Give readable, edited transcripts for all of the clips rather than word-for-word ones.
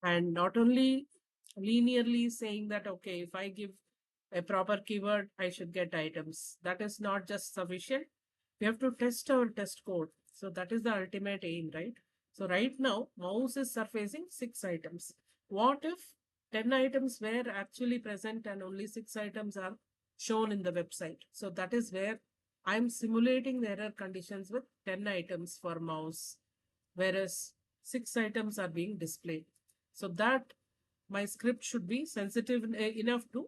and not only linearly saying that, okay, if I give a proper keyword, I should get items. That is not just sufficient. We have to test our test code. So that is the ultimate aim, right? So right now, mouse is surfacing 6 items. What if 10 items were actually present and only 6 items are shown in the website? So that is where I'm simulating the error conditions with 10 items for mouse, whereas 6 items are being displayed. So that my script should be sensitive enough to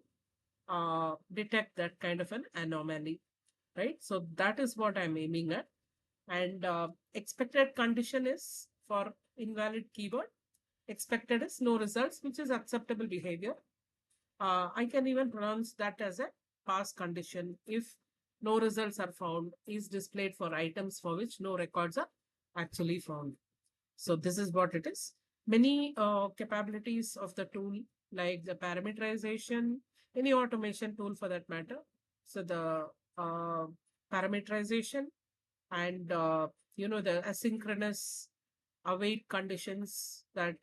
detect that kind of an anomaly, right? So that is what I'm aiming at. And expected condition is for invalid keyword. Expected is no results, which is acceptable behavior. I can even pronounce that as a pass condition if no results are found is displayed for items for which no records are actually found. So this is what it is. Many capabilities of the tool, like the parameterization, any automation tool for that matter. So the parameterization and the asynchronous await conditions that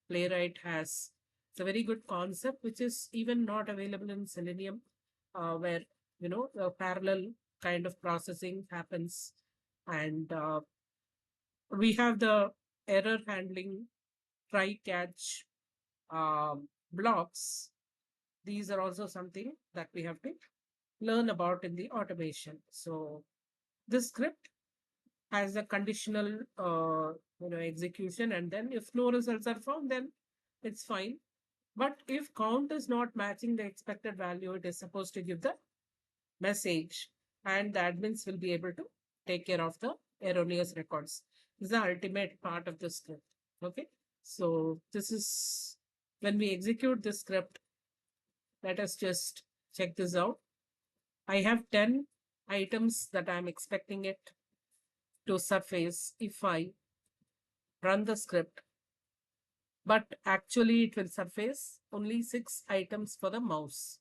Playwright has. It's a very good concept, which is even not available in Selenium, where the parallel kind of processing happens, and we have the error handling try catch blocks. These are also something that we have to learn about in the automation. So this script has a conditional execution, and then if no results are found, then it's fine. But if count is not matching the expected value, it is supposed to give the message, and the admins will be able to take care of the erroneous records. This is the ultimate part of the script. Okay, so this is when we execute this script. Let us just check this out. I have 10 items that I'm expecting it to surface if I run the script, but actually it will surface only 6 items for the mouse,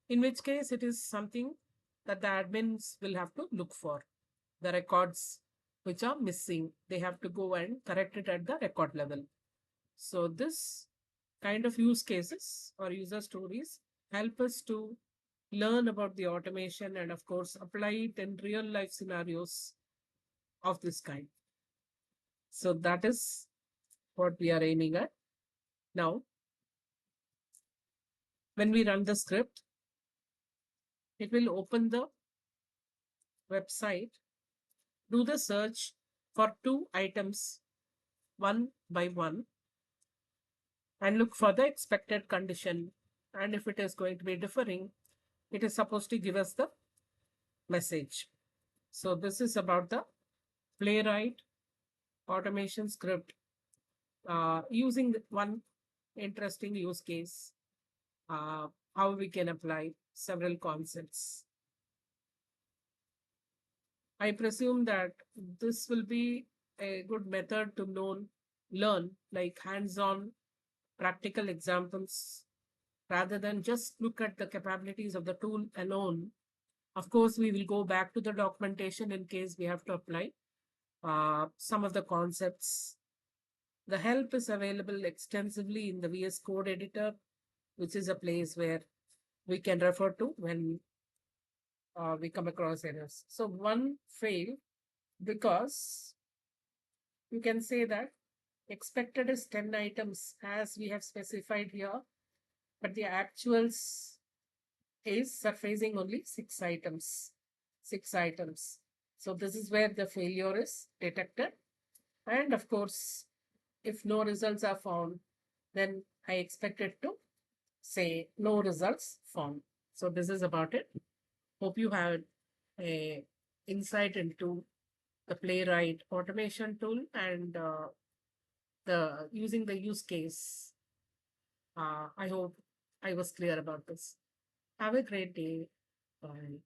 in which case it is something that the admins will have to look for. The records which are missing, they have to go and correct it at the record level. So this kind of use cases or user stories help us to learn about the automation and of course apply it in real life scenarios of this kind. So that is what we are aiming at. Now, when we run the script, it will open the website, do the search for 2 items one by one, and look for the expected condition. And if it is going to be differing, it is supposed to give us the message. So this is about the Playwright automation script using one interesting use case, how we can apply several concepts. I presume that this will be a good method to learn like hands-on practical examples rather than just look at the capabilities of the tool alone. Of course, we will go back to the documentation in case we have to apply some of the concepts. The help is available extensively in the VS Code Editor, which is a place where we can refer to when we come across errors. So one failed because you can say that expected is 10 items as we have specified here, but the actuals is surfacing only 6 items. 6 items. So this is where the failure is detected. And of course, if no results are found, then I expect it to say no results found. So this is about it. Hope you had a insight into the Playwright automation tool and the using the use case. I hope I was clear about this. Have a great day. Bye.